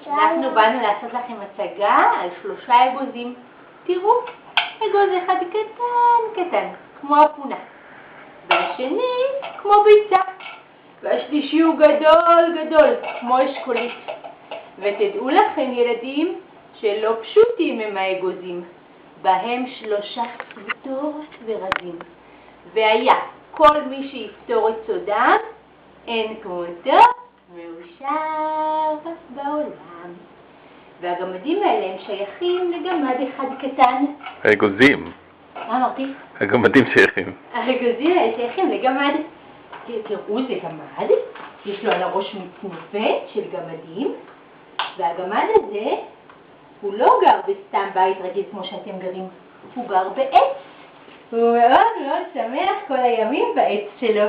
אנחנו באנו לעשות לכם הצגה על 3 אגוזים. תראו, אגוז אחד קטן, כמו אפונה. והשני כמו ביצה. והשלישי הוא גדול, כמו אשכולית. ותדעו לכם ילדים שלא פשוטים הם האגוזים. בהם 3 צוותות ורזים. והיה כל מי שיפתור את סודם, אין כמותו מאושר בעולם. והגמדים האלה הם שייכים לגמד אחד קטן. האגוזים. מה אמרתי? הגמדים שייכים. האגוזים האלה שייכים לגמד. תראו, זה גמד, יש לו על הראש מצנפת של גמדים, והגמד הזה הוא לא גר בסתם בית רגיל כמו שאתם גרים, הוא גר בעץ. הוא מאוד שמח כל הימים בעץ שלו.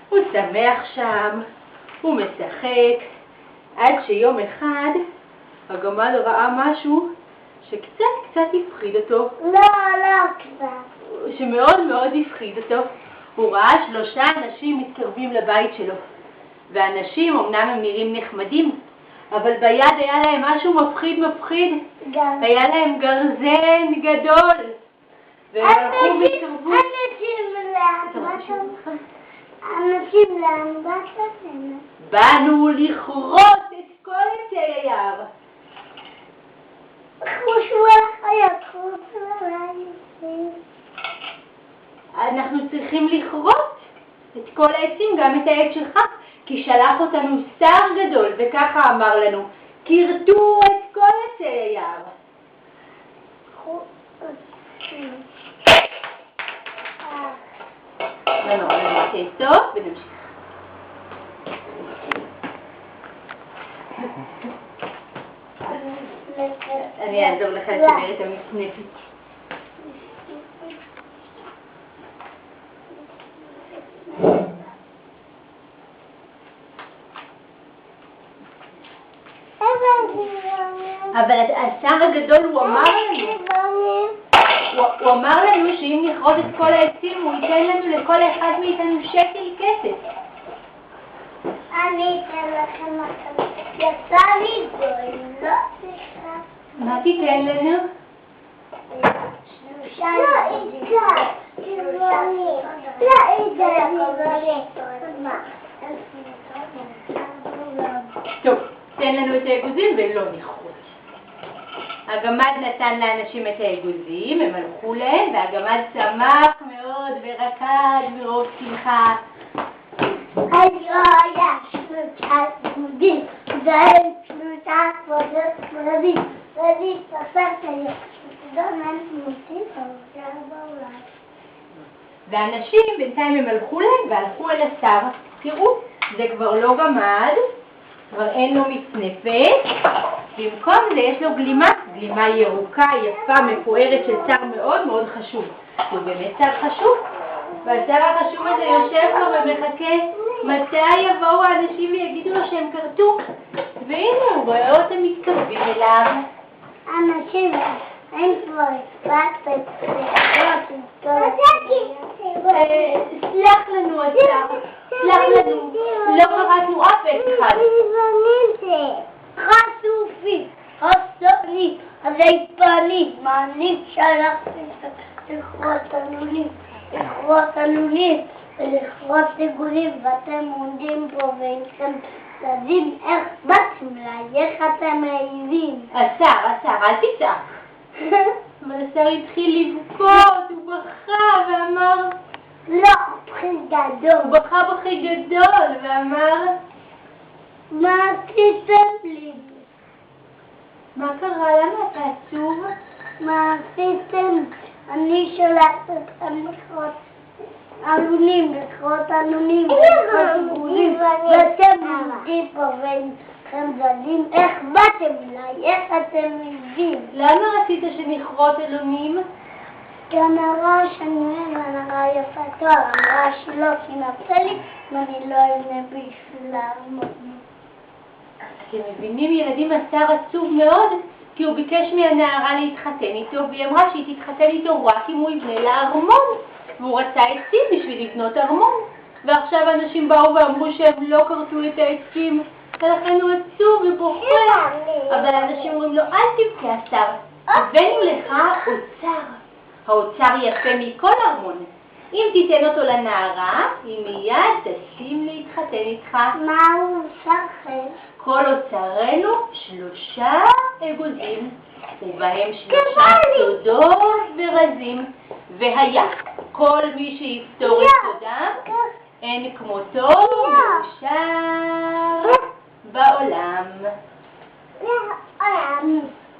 הוא שמח שם, הוא משחק, עד שיום אחד הגמד ראה משהו שקצת הפחיד אותו. לא קצת. שמאוד הפחיד אותו. הוא ראה 3 אנשים מתקרבים לבית שלו. והאנשים אמנם הם נראים נחמדים, אבל ביד היה להם משהו מפחיד. היה להם גרזן גדול. אנשים לאן באתם? באנו לכרות את כל עצי היער. חושו על החיות, אנחנו צריכים לכרות את כל העצים, גם את העץ שלך, כי שלח אותנו שר גדול, וככה אמר לנו, כרתו את כל עצי היער. נעשה טוב ונמשיך. אני אעזור לך לסדר את המצנפת. אבל השר הגדול הוא אמר לנו שאם נכרות את כל העצים הוא ייתן לנו לכל אחד מאיתנו שקל כסף. אני אתן לכם לכם. יצא לי גוי, לא צריכה. מה תיתן לנו? 3 טוב, תן לנו את האגוזים ולא נכרות. הגמד נתן לאנשים את האגוזים, הם הלכו להם, והגמד שמח מאוד ורקד מרוב שמחה. היה 3 עמודים, והם 3 כבודות רבים, רבים ספרת לי, ותדון אין מוסיף העושר בעולם. ואנשים בינתיים הם הלכו להם והלכו אל השר. תראו, זה כבר לא גמד, כבר אין לו מצנפת, במקום זה יש לו גלימה ירוקה, יפה, מפוארת של שר מאוד חשוב. הוא באמת שר חשוב, והשר החשוב הזה יושב לו ומחכה מתי יבואו האנשים ויגידו לו שהם קרתו. והנה הוא רואה אותם מתקרבים אליו. אנשים, אין כבר אכפת סלח לנו השר, סלח לנו, לא קראנו אף אחד. חשופים, חסונים, הזייפנים, מעניק שלחתי לכרות עלולים ולכרות אגוזים, ואתם עומדים פה ואינכם יודעים איך באתם לי, איך אתם מעיזים. השר, אל תצעק. אבל השר התחיל לבכות, הוא בכה ואמר... לא, בכי גדול. הוא בכה בכי גדול ואמר... מה עשיתם לי? מה קרה? למה אתה עצוב? מה עשיתם? אני שולחת אתכם לכרות עלונים, ואתם עומדים פה ואינכם יודעים איך באתם אליי, איך אתם יודעים. למה רצית שנכרות עלונים? כי הנערה שאני הנערה יפה תואר, אמרה שלא, כי נפתה לי ואני לא אבנה בשביל לעמוד. אתם מבינים ילדים, השר עצוב מאוד, כי הוא ביקש מהנערה להתחתן איתו, והיא אמרה שהיא תתחתן איתו רק אם הוא יבנה לה ארמון. והוא רצה עצים בשביל לבנות ארמון. ועכשיו אנשים באו ואמרו שהם לא קרתו את העצים, ולכן הוא עצוב ובוכה. אבל אנשים אומרים לו, אל תבכה השר, הבאנו לך אוצר. האוצר יפה מכל ארמון. אם תיתן אותו לנערה, היא מיד תסכים להתחתן איתך. מה הוא שחר? כל אוצרנו 3 אגוזים, ובהם 3 סודות ורזים. והיה כל מי שיפתור את סודם, אין כמותו מאושר בעולם.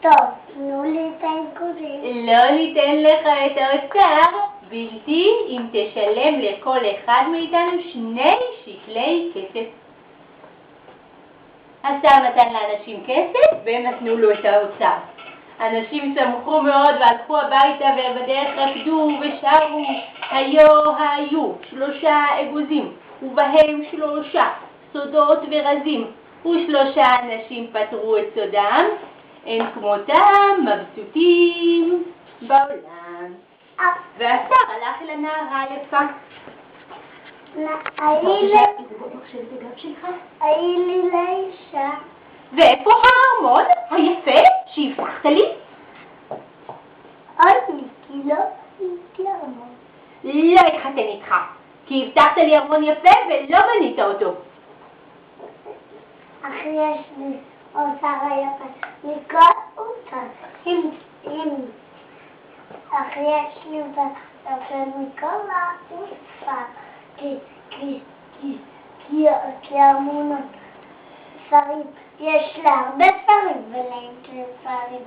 טוב, תנו לי את האגוזים. לא ניתן לך את האוצר, בלתי אם תשלם לכל אחד מאיתנו 2 שקלי כסף. השר נתן לאנשים כסף והם נתנו לו את האוצר. אנשים שמחו מאוד והלכו הביתה ובדרך רקדו ושרו, היו 3 אגוזים ובהם 3 סודות ורזים, ו3 אנשים פתרו את סודם, אין כמותם מבסוטים בעולם. והשר הלך אל הנערה היפה. היי לי לאישה. ואיפה הארמון היפה שהבטחת לי? עוד מיקי, לא הייתי ארמון. לא אתחתן איתך, כי הבטחת לי ארמון יפה ולא בנית אותו. אחי יש לי אוצר היפה, מכל אוצר. אחי יש לי אוצר יפה מכל האוצר. כי ארמונות שרים, יש לה הרבה שרים ולהם שרים.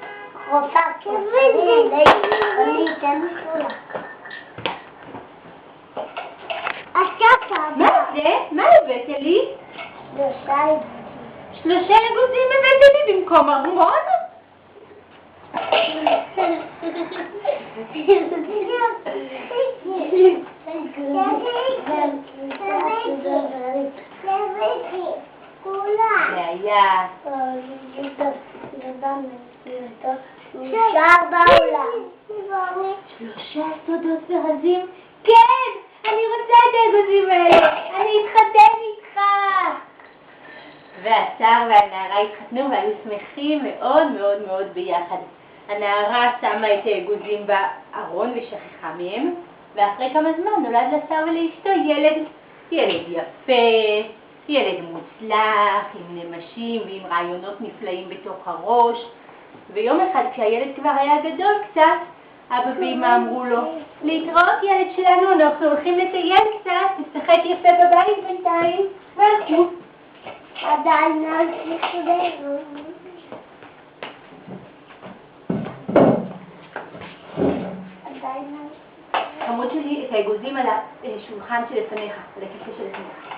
רוצה כסרים, אני אתן כולה. מה זה? מה הבאת לי? 3 אגוזים. 3 אגוזים הבאת לי במקום ארמון? זה היה אפשר בעולם. 3 סודות ורזים? כן! אני רוצה את האגוזים האלה! אני אתחתן איתך! והשר והנערה התחתנו והיו שמחים מאוד מאוד מאוד ביחד. הנערה שמה את האגוזים בארון ושכחה מהם, ואחרי כמה זמן נולד לשר ולאשתו ילד יפה, ילד מוצלח, עם נמשים ועם רעיונות נפלאים בתוך הראש. ויום אחד כשהילד כבר היה גדול קצת, אבא ואמא אמרו לו, להתראות ילד שלנו, אנחנו הולכים לטייל קצת, תשחק יפה בבית בינתיים, והלכו. עדיין לא הצליחו לאגוזים. חמוד שלי את האגוזים על השולחן שלפניך, על הכיסא שלפניך.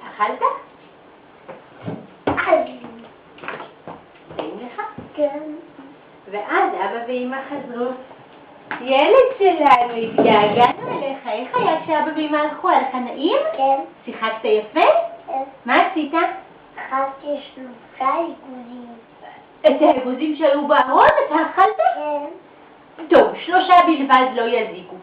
אכלת? טעים לך? כן. ואז אבא ואמא חזרו. ילד שלנו, התגעגענו אליך, איך היה כשאבא ואמא הלכו? היה לך נעים? כן. שיחקת יפה? כן. מה עשית? אכלתי 3 אגוזים. את האגוזים שהיו בארון אתה אכלת? כן. טוב, 3 בלבד לא יזיקו.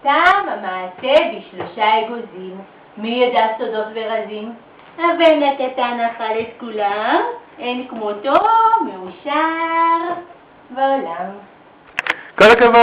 תם המעשה ב3 אגוזים. מי ידע סודות ורזים? הבן הקטן אכל את כולם, אין כמותו מאושר בעולם. כל הכבוד!